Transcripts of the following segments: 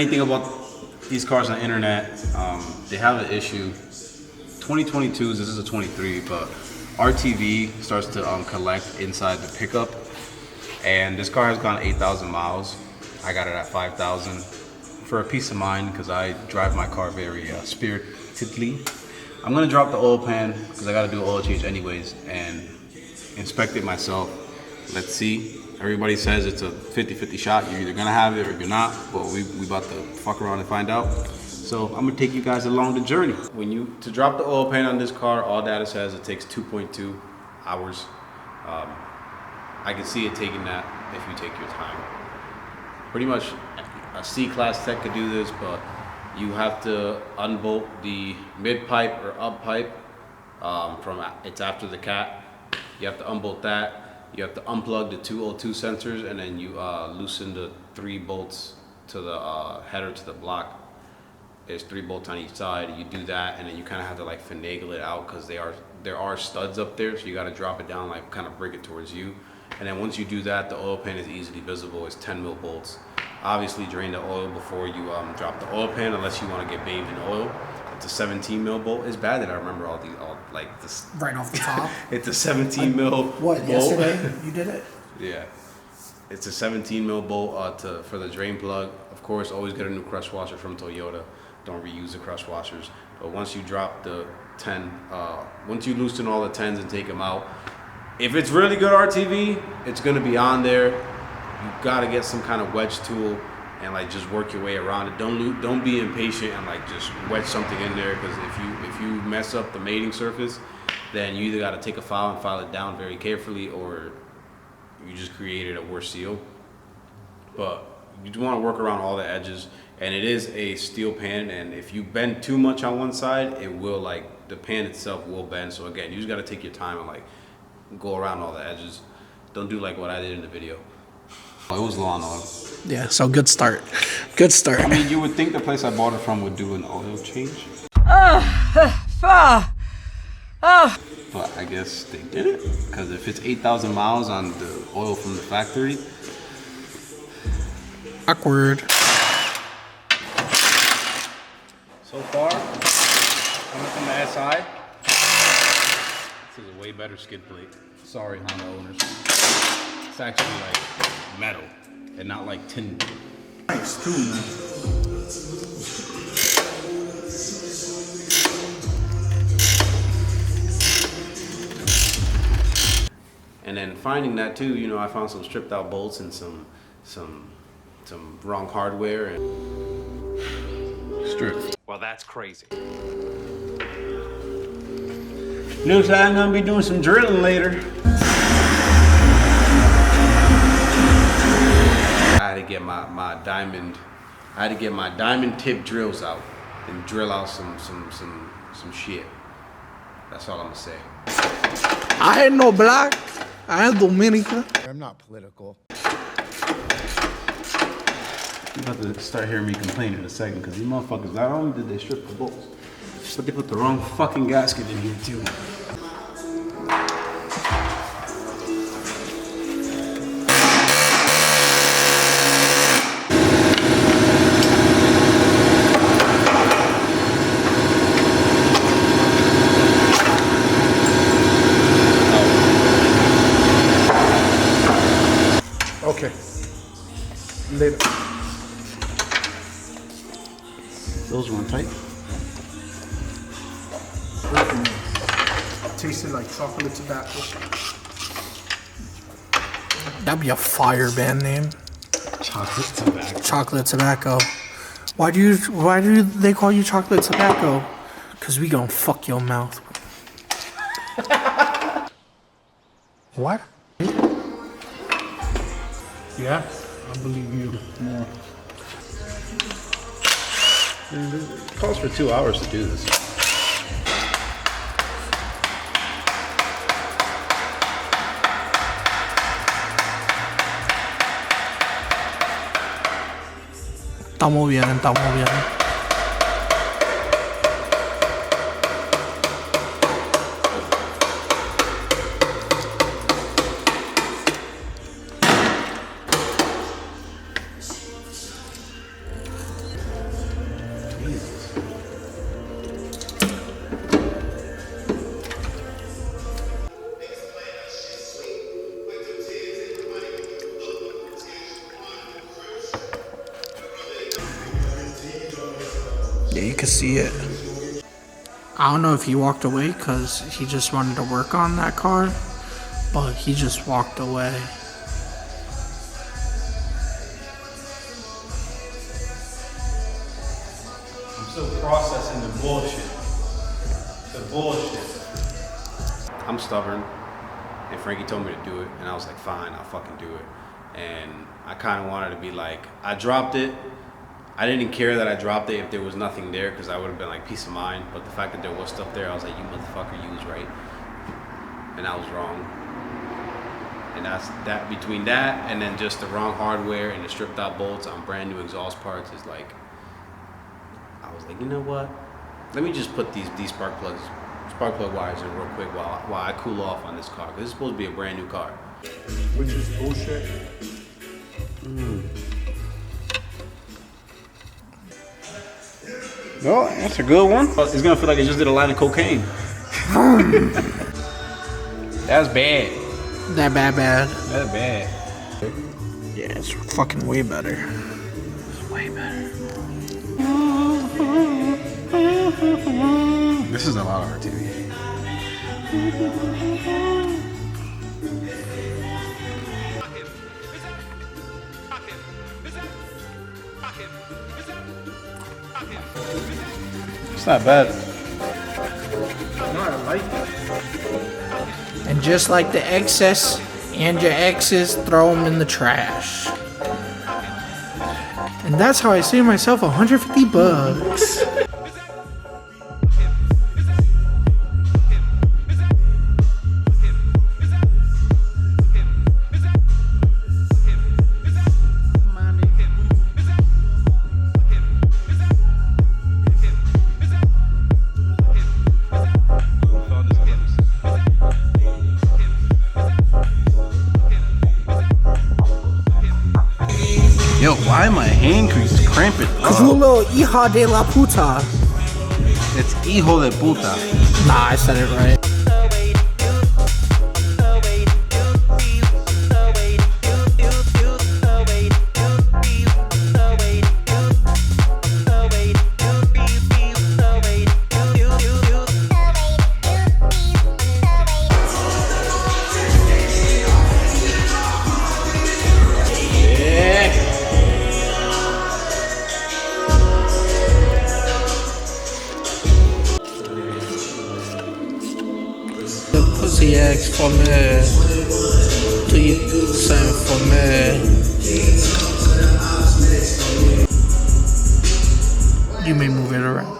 anything about these cars on the internet, they have an issue. 2022s, this is a 23, but RTV starts to collect inside the pickup. And this car has gone 8,000 miles. I got it at 5,000 for a peace of mind because I drive my car very spiritedly. I'm gonna drop the oil pan because I gotta do an oil change anyways and inspect it myself. Let's see. Everybody says it's a 50-50 shot. You're either gonna have it or you're not, but we about to fuck around and find out. So I'm gonna take you guys along the journey. To drop the oil pan on this car, all data says it takes 2.2 hours. I can see it taking that if you take your time. Pretty much a C-class tech could do this, but you have to unbolt the mid pipe or up pipe it's after the cat. You have to unbolt that. You have to unplug the 202 sensors, and then you loosen the 3 bolts to the header to the block. There's 3 bolts on each side. You do that, and then you kind of have to like finagle it out because there are studs up there, so you got to drop it down, like kind of bring it towards you. And then once you do that, the oil pan is easily visible. It's 10 mil bolts. Obviously, drain the oil before you drop the oil pan, unless you want to get bathed in oil. It's a 17 mil bolt. It's bad that I remember all like this. Right off the top. It's a 17 mil. What? Bolt. Yesterday you did it. Yeah, it's a 17 mil bolt for the drain plug. Of course, always get a new crush washer from Toyota. Don't reuse the crush washers. But once you drop the 10, once you loosen all the 10s and take them out, if it's really good RTV, it's gonna be on there. You gotta get some kind of wedge tool and like just work your way around it. Don't be impatient and like just wedge something in there, because if you mess up the mating surface, then you either gotta take a file and file it down very carefully, or you just created a worse seal. But you do want to work around all the edges, and it is a steel pan, and if you bend too much on one side, it will, like, the pan itself will bend. So again, you just got to take your time and like go around all the edges. Don't do like what I did in the video. It was long though. Yeah, so good start. Good start. I mean, you would think the place I bought it from would do an oil change. But I guess they didn't, because if it's 8,000 miles on the oil from the factory. Awkward. So far, coming from the SI, this is a way better skid plate. Sorry, Honda owners. It's actually like metal and not like tin. Nice too, man. And then finding that too, you know, I found some stripped out bolts and some wrong hardware and stripped. Well, that's crazy. Looks like I'm gonna be doing some drilling later. I had to get my diamond tip drills out and drill out some shit. That's all I'm gonna say. I ain't no black. I ain't Dominica. I'm not political. You're about to start hearing me complain in a second, because these motherfuckers, not only did they strip the bolts, but they put the wrong fucking gasket in here too. Okay. Later. Those weren't tight. Tasted like chocolate tobacco. That'd be a fire band name. Chocolate tobacco. Chocolate tobacco. Why do they call you chocolate tobacco? Cause we gonna fuck your mouth. What? Yeah, I believe you more. It calls for 2 hours to do this. Estamos bien, estamos bien. you can see it. I don't know if he walked away because he just wanted to work on that car, but he just walked away. I'm still processing the bullshit. The bullshit. I'm stubborn, and Frankie told me to do it, and I was like, fine, I'll fucking do it. And I kind of wanted to be like, I dropped it. I didn't care that I dropped it if there was nothing there, because I would have been like peace of mind. But the fact that there was stuff there, I was like, you motherfucker, you was right, and I was wrong. And that's that. Between that and then just the wrong hardware and the stripped out bolts on brand new exhaust parts is like, I was like, you know what? Let me just put these spark plug wires in real quick while I cool off on this car. This is supposed to be a brand new car. Which is bullshit. Well, that's a good one. It's gonna feel like I just did a line of cocaine. That's bad. That bad. That's bad. Yeah, it's fucking way better. It's way better. This is a lot of RTV. It's not bad. No, I like it. And just like the excess and your exes, throw them in the trash. And that's how I saved myself $150. Yo, why my hand crease cramping Cause you a little hija de la puta. It's hijo de puta. Nah, I said it right. Pussy asked for me. Do you send for me? You may move it around.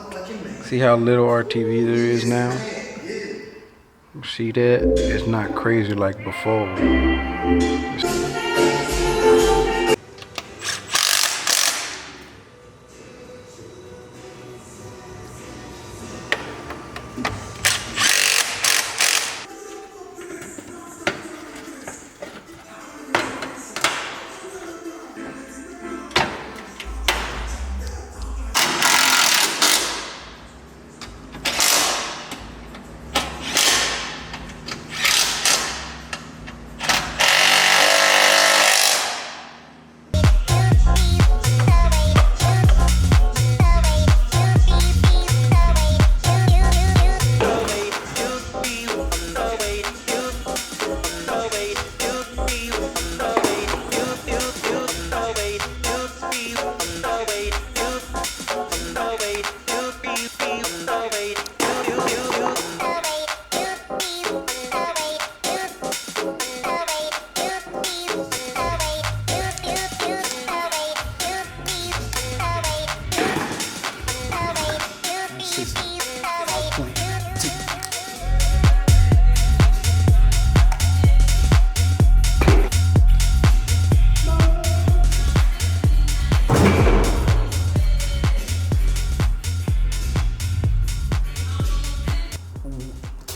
See how little RTV there is now? See that? It's not crazy like before.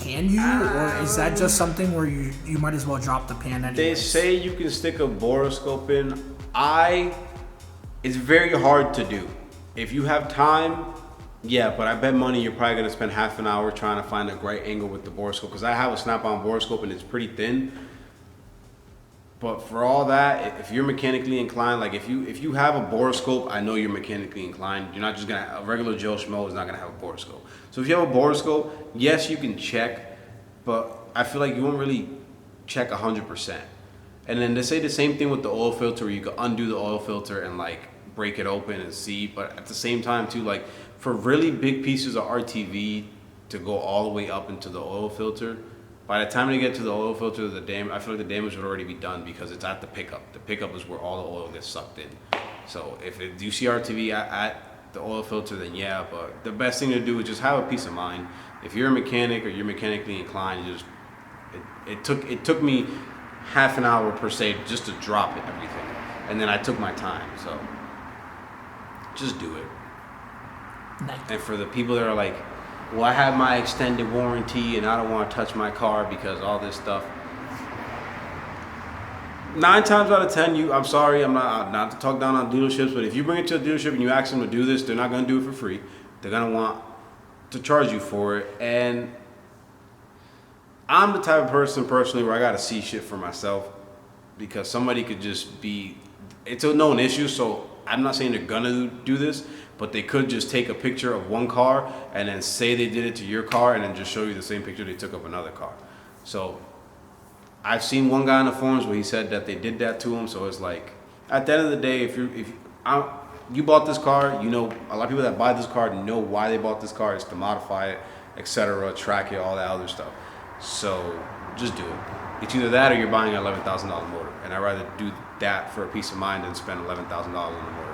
Can you, or is that just something where you might as well drop the pan anyway? They say you can stick a borescope in. It's very hard to do. If you have time, yeah, but I bet money you're probably gonna spend half an hour trying to find a right angle with the borescope, because I have a snap-on borescope and it's pretty thin. But for all that, if you're mechanically inclined, like if you have a borescope, I know you're mechanically inclined. You're not just gonna, a regular Joe Schmo is not gonna have a borescope. So if you have a borescope, yes, you can check, but I feel like you won't really check 100%. And then they say the same thing with the oil filter, where you can undo the oil filter and like break it open and see. But at the same time too, like for really big pieces of RTV to go all the way up into the oil filter, by the time they get to the oil filter, I feel like the damage would already be done because it's at the pickup. The pickup is where all the oil gets sucked in. So if you see RTV at the oil filter, then yeah. But the best thing to do is just have a peace of mind. If you're a mechanic or you're mechanically inclined, it took me half an hour per se just to drop it, everything, and then I took my time. So just do it. Nice. And for the people that are like, well, I have my extended warranty and I don't want to touch my car because all this stuff. 9 times out of 10, I'm sorry, I'm not to talk down on dealerships, but if you bring it to a dealership and you ask them to do this, they're not going to do it for free. They're going to want to charge you for it. And I'm the type of person personally where I got to see shit for myself, because somebody could just be, it's a known issue, so I'm not saying they're going to do this, but they could just take a picture of one car and then say they did it to your car and then just show you the same picture they took of another car. So I've seen one guy in the forums where he said that they did that to him. So it's like, at the end of the day, if you bought this car, you know, a lot of people that buy this car know why they bought this car. It's to modify it, etc., track it, all that other stuff. So just do it. It's either that or you're buying an $11,000 motor, and I'd rather do that for a peace of mind than spend $11,000 on the motor.